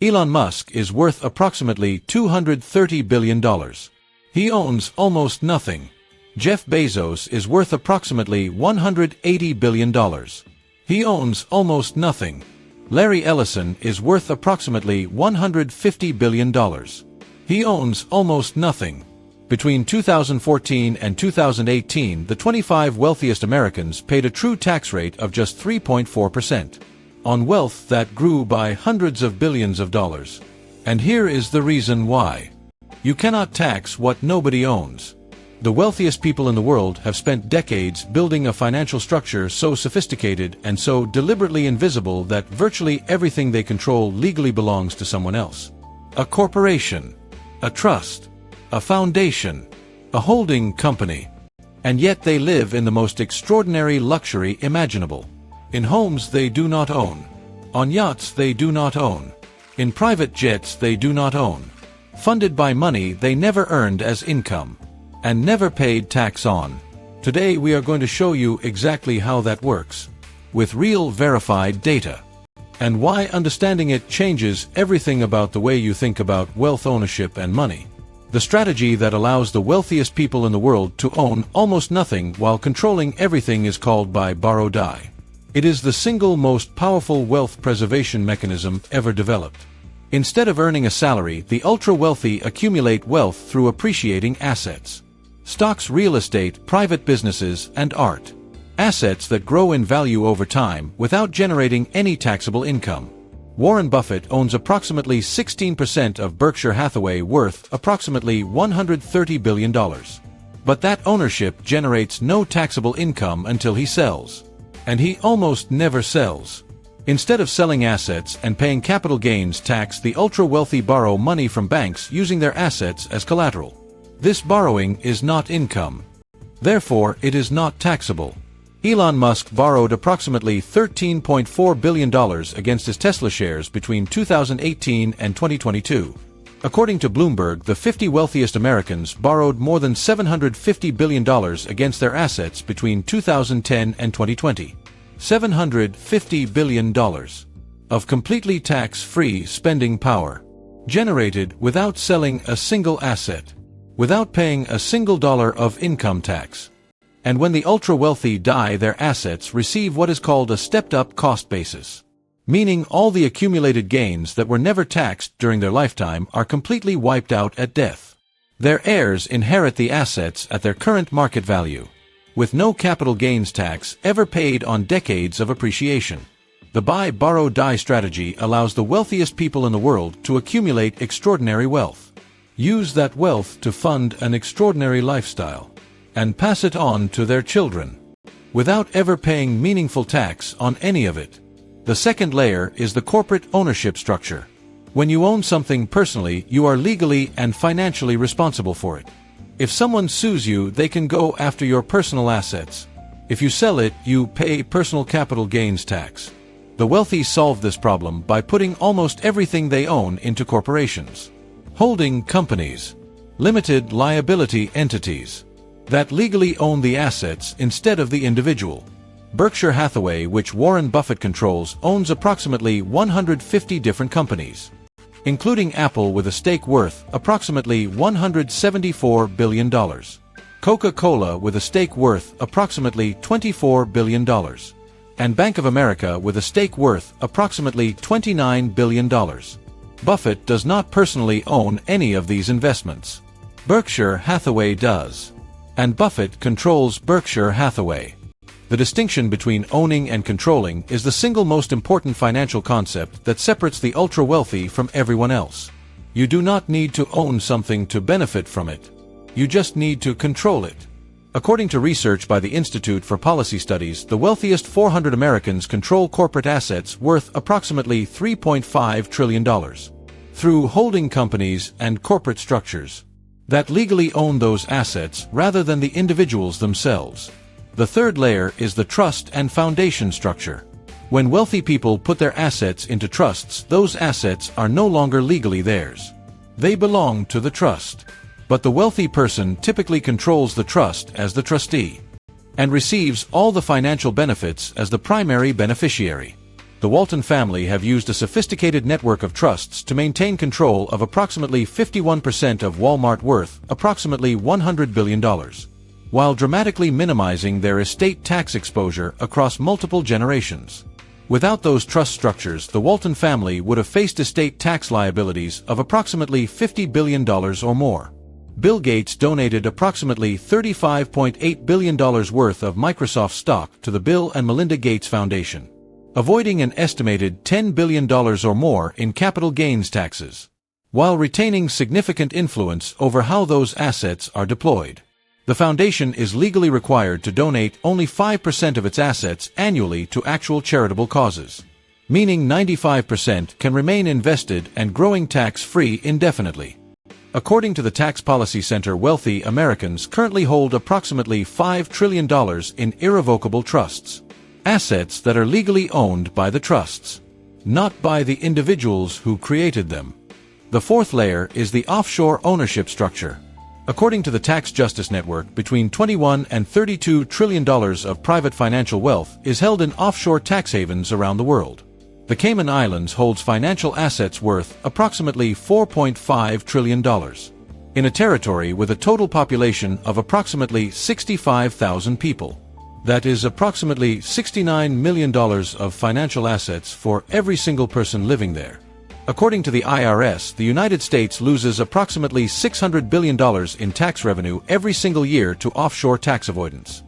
Elon Musk is worth approximately $230 billion. He owns almost nothing. Jeff Bezos is worth approximately $180 billion. He owns almost nothing. Larry Ellison is worth approximately $150 billion. He owns almost nothing. Between 2014 and 2018, the 25 wealthiest Americans paid a true tax rate of just 3.4%. On wealth that grew by hundreds of billions of dollars. And here is the reason why. You cannot tax what nobody owns. The wealthiest people in the world have spent decades building a financial structure so sophisticated and so deliberately invisible that virtually everything they control legally belongs to someone else. A corporation, a trust, a foundation, a holding company. And yet they live in the most extraordinary luxury imaginable. In homes they do not own. On yachts they do not own. In private jets they do not own. Funded by money they never earned as income. And never paid tax on. Today we are going to show you exactly how that works. With real verified data. And why understanding it changes everything about the way you think about wealth ownership and money. The strategy that allows the wealthiest people in the world to own almost nothing while controlling everything is called buy, borrow, die. It is the single most powerful wealth preservation mechanism ever developed. Instead of earning a salary, the ultra-wealthy accumulate wealth through appreciating assets. Stocks, real estate, private businesses, and art. Assets that grow in value over time without generating any taxable income. Warren Buffett owns approximately 16% of Berkshire Hathaway, worth approximately $130 billion. But that ownership generates no taxable income until he sells. And he almost never sells. Instead of selling assets and paying capital gains tax, the ultra-wealthy borrow money from banks using their assets as collateral. This borrowing is not income. Therefore, it is not taxable. Elon Musk borrowed approximately $13.4 billion against his Tesla shares between 2018 and 2022. According to Bloomberg, the 50 wealthiest Americans borrowed more than $750 billion against their assets between 2010 and 2020. $750 billion of completely tax-free spending power, generated without selling a single asset, without paying a single dollar of income tax. And when the ultra-wealthy die, their assets receive what is called a stepped-up cost basis. Meaning all the accumulated gains that were never taxed during their lifetime are completely wiped out at death. Their heirs inherit the assets at their current market value, with no capital gains tax ever paid on decades of appreciation. The buy, borrow, die strategy allows the wealthiest people in the world to accumulate extraordinary wealth. Use that wealth to fund an extraordinary lifestyle, and pass it on to their children, without ever paying meaningful tax on any of it. The second layer is the corporate ownership structure. When you own something personally, you are legally and financially responsible for it. If someone sues you, they can go after your personal assets. If you sell it, you pay personal capital gains tax. The wealthy solve this problem by putting almost everything they own into corporations, holding companies, limited liability entities, that legally own the assets instead of the individual. Berkshire Hathaway, which Warren Buffett controls, owns approximately 150 different companies, including Apple with a stake worth approximately $174 billion, Coca-Cola with a stake worth approximately $24 billion, and Bank of America with a stake worth approximately $29 billion. Buffett does not personally own any of these investments. Berkshire Hathaway does. And Buffett controls Berkshire Hathaway. The distinction between owning and controlling is the single most important financial concept that separates the ultra-wealthy from everyone else. You do not need to own something to benefit from it. You just need to control it. According to research by the Institute for Policy Studies, the wealthiest 400 Americans control corporate assets worth approximately $3.5 trillion through holding companies and corporate structures that legally own those assets rather than the individuals themselves. The third layer is the trust and foundation structure. When wealthy people put their assets into trusts, those assets are no longer legally theirs. They belong to the trust. But the wealthy person typically controls the trust as the trustee, and receives all the financial benefits as the primary beneficiary. The Walton family have used a sophisticated network of trusts to maintain control of approximately 51% of Walmart, worth approximately $100 billion, while dramatically minimizing their estate tax exposure across multiple generations. Without those trust structures, the Walton family would have faced estate tax liabilities of approximately $50 billion or more. Bill Gates donated approximately $35.8 billion worth of Microsoft stock to the Bill and Melinda Gates Foundation, avoiding an estimated $10 billion or more in capital gains taxes, while retaining significant influence over how those assets are deployed. The foundation is legally required to donate only 5% of its assets annually to actual charitable causes, meaning 95% can remain invested and growing tax-free indefinitely. According to the Tax Policy Center, wealthy Americans currently hold approximately $5 trillion in irrevocable trusts, assets that are legally owned by the trusts, not by the individuals who created them. The fourth layer is the offshore ownership structure. According to the Tax Justice Network, between $21 and $32 trillion of private financial wealth is held in offshore tax havens around the world. The Cayman Islands holds financial assets worth approximately $4.5 trillion. In a territory with a total population of approximately 65,000 people. That is approximately $69 million of financial assets for every single person living there. According to the IRS, the United States loses approximately $600 billion in tax revenue every single year to offshore tax avoidance.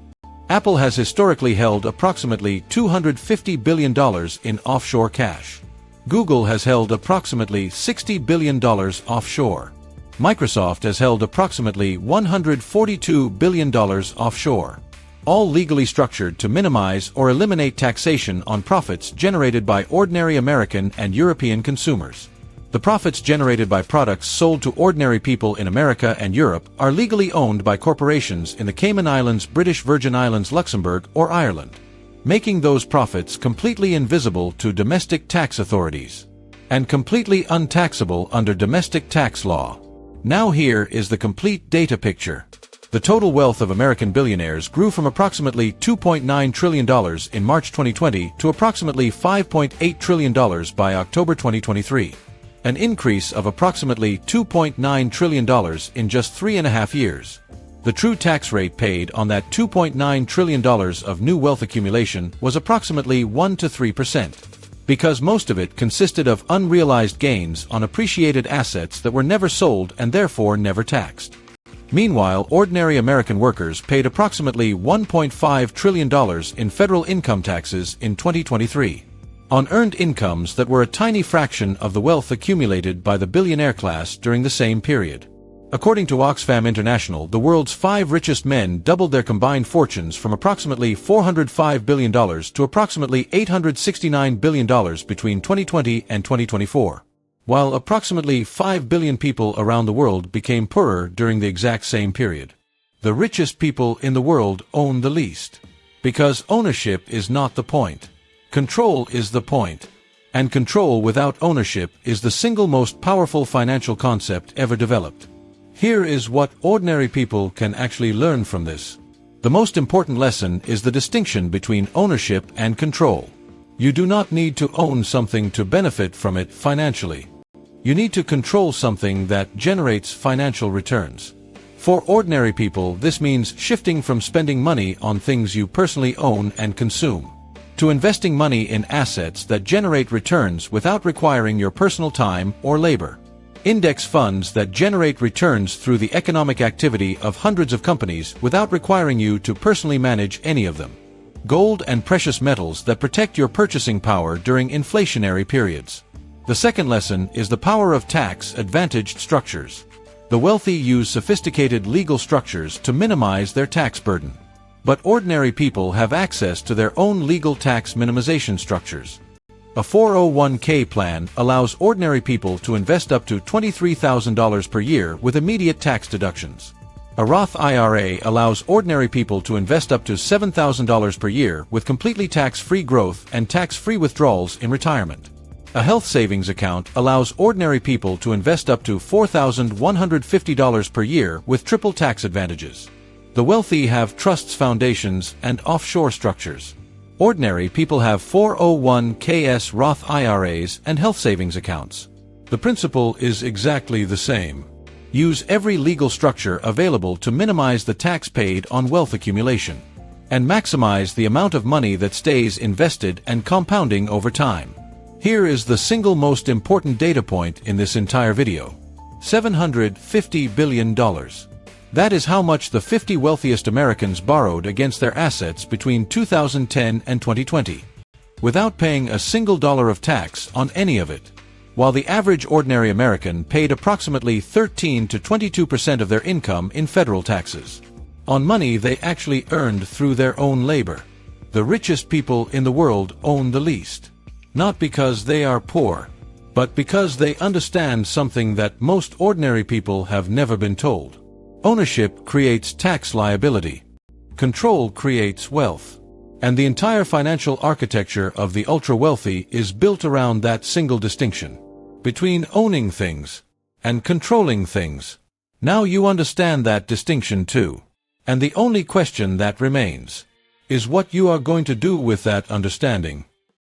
Apple has historically held approximately $250 billion in offshore cash. Google has held approximately $60 billion offshore. Microsoft has held approximately $142 billion offshore, all legally structured to minimize or eliminate taxation on profits generated by ordinary American and European consumers. The profits generated by products sold to ordinary people in America and Europe are legally owned by corporations in the Cayman Islands, British Virgin Islands, Luxembourg, or Ireland, making those profits completely invisible to domestic tax authorities and completely untaxable under domestic tax law. Now here is the complete data picture. The total wealth of American billionaires grew from approximately $2.9 trillion in March 2020 to approximately $5.8 trillion by October 2023, an increase of approximately $2.9 trillion in just 3.5 years. The true tax rate paid on that $2.9 trillion of new wealth accumulation was approximately 1 to 3%, because most of it consisted of unrealized gains on appreciated assets that were never sold and therefore never taxed. Meanwhile, ordinary American workers paid approximately $1.5 trillion in federal income taxes in 2023 on earned incomes that were a tiny fraction of the wealth accumulated by the billionaire class during the same period. According to Oxfam International, the world's 5 richest men doubled their combined fortunes from approximately $405 billion to approximately $869 billion between 2020 and 2024. While approximately 5 billion people around the world became poorer during the exact same period. The richest people in the world own the least. Because ownership is not the point. Control is the point. And control without ownership is the single most powerful financial concept ever developed. Here is what ordinary people can actually learn from this. The most important lesson is the distinction between ownership and control. You do not need to own something to benefit from it financially. You need to control something that generates financial returns. For ordinary people, this means shifting from spending money on things you personally own and consume, to investing money in assets that generate returns without requiring your personal time or labor. Index funds that generate returns through the economic activity of hundreds of companies without requiring you to personally manage any of them. Gold and precious metals that protect your purchasing power during inflationary periods. The second lesson is the power of tax-advantaged structures. The wealthy use sophisticated legal structures to minimize their tax burden. But ordinary people have access to their own legal tax minimization structures. A 401k plan allows ordinary people to invest up to $23,000 per year with immediate tax deductions. A Roth IRA allows ordinary people to invest up to $7,000 per year with completely tax-free growth and tax-free withdrawals in retirement. A health savings account allows ordinary people to invest up to $4,150 per year with triple tax advantages. The wealthy have trusts, foundations, and offshore structures. Ordinary people have 401ks, Roth IRAs, and health savings accounts. The principle is exactly the same. Use every legal structure available to minimize the tax paid on wealth accumulation, and maximize the amount of money that stays invested and compounding over time. Here is the single most important data point in this entire video. $750 billion. That is how much the 50 wealthiest Americans borrowed against their assets between 2010 and 2020, without paying a single dollar of tax on any of it, while the average ordinary American paid approximately 13 to 22% of their income in federal taxes, on money they actually earned through their own labor. The richest people in the world own the least, not because they are poor, but because they understand something that most ordinary people have never been told. Ownership creates tax liability. Control creates wealth. And the entire financial architecture of the ultra-wealthy is built around that single distinction between owning things and controlling things. Now you understand that distinction too. And the only question that remains is what you are going to do with that understanding.